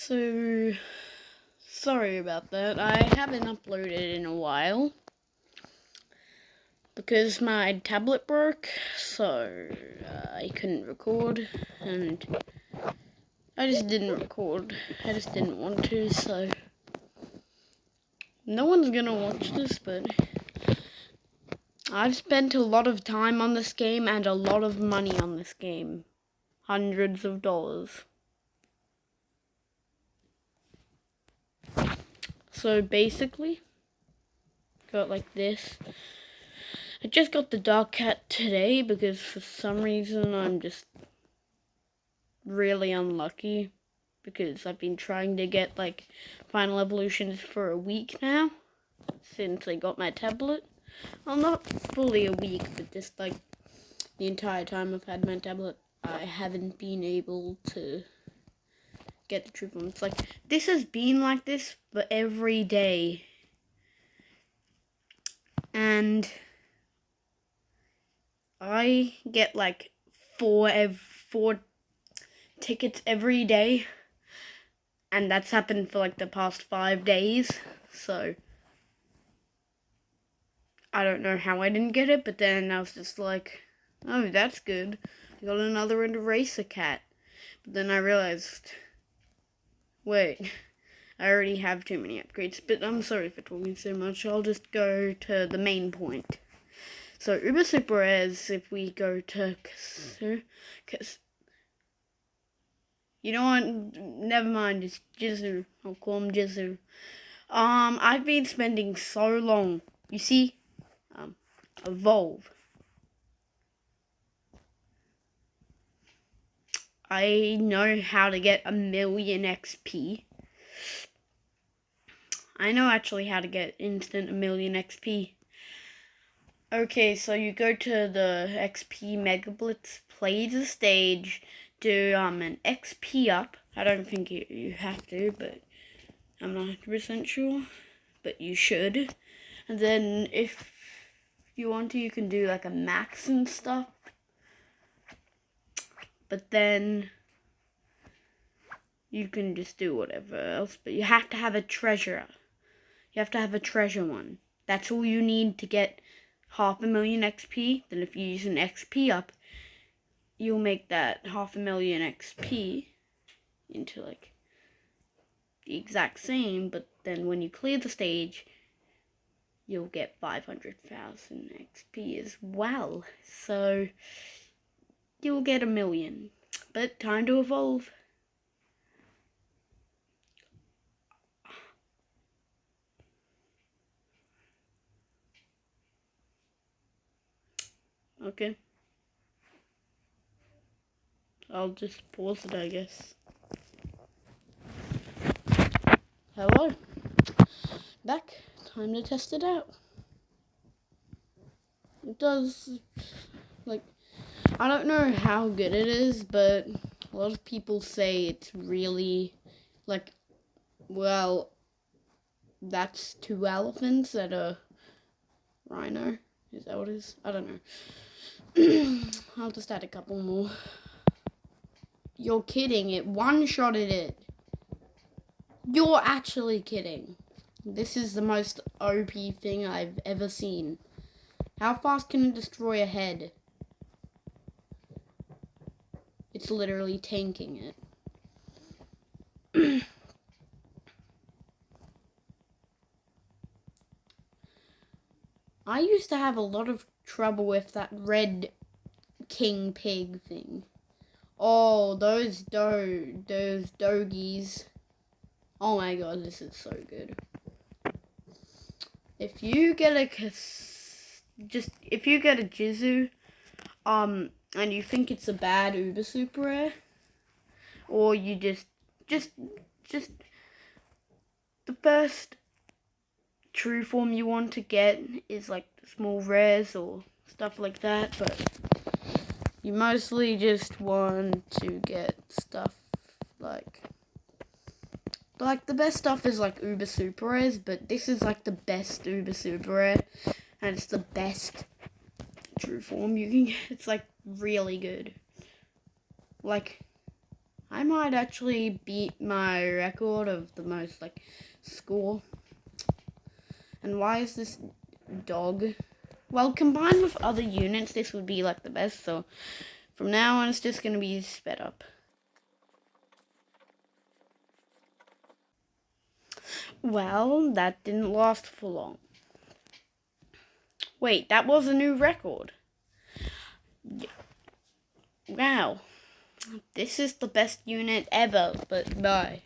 So, sorry about that. I haven't uploaded in a while because my tablet broke, so I couldn't record, and I just didn't record. I just didn't want to, so no one's gonna watch this, but I've spent a lot of time on this game and a lot of money on this game. Hundreds of dollars. So basically, got like this. I just got the Dark Cat today because for some reason I'm just really unlucky because I've been trying to get like Final Evolutions for a week now since I got my tablet. Well, not fully a week, but just like the entire time I've had my tablet, I haven't been able to get the true form. It's like, this has been like this for every day. And I get like four tickets every day. And that's happened for like the past 5 days. So I don't know how I didn't get it, but then I was just like, oh, that's good. I got another Eraser Cat. But then I realized, wait, I already have too many upgrades. But I'm sorry for talking so much. I'll just go to the main point. So Uber Super Rares, if we go to you know what? Never mind. It's Jizo. I'll call him Jizo. I've been spending so long. You see, evolve. I know how to get 1,000,000 XP. I know actually how to get instant 1,000,000 XP. Okay, so you go to the XP Mega Blitz, play the stage, do an XP up. I don't think you have to, but I'm not 100% sure. But you should. And then if you want to, you can do like a max and stuff. But then you can just do whatever else. But you have to have a treasure. You have to have a treasure one. That's all you need to get 500,000 XP. Then if you use an XP up, you'll make that 500,000 XP into like the exact same. But then when you clear the stage, you'll get 500,000 XP as well. So you'll get 1,000,000. But time to evolve. Okay. I'll just pause it, I guess. Hello. Back. Time to test it out. It does, like, I don't know how good it is, but a lot of people say it's really, like, well, that's 2 elephants at a rhino. Is that what it is? I don't know. I'll just add a couple more. You're kidding. It one-shotted it. You're actually kidding. This is the most OP thing I've ever seen. How fast can it destroy a head? It's literally tanking it. I used to have a lot of trouble with that red king pig thing. Oh, those dogies. Oh my god, this is so good. If you get a jizo, and you think it's a bad Uber Super Rare, or you just the first true form you want to get is like small rares or stuff like that, but you mostly just want to get stuff like the best stuff is like Uber Super Rares, but this is like the best Uber Super Rare, and it's the best true form you can get. It's like really good. Like, I might actually beat my record of the most, like, score. And why is this dog? Well, combined with other units, this would be, like, the best. So, from now on, it's just going to be sped up. Well, that didn't last for long. Wait, that was a new record. Wow. This is the best unit ever, but bye.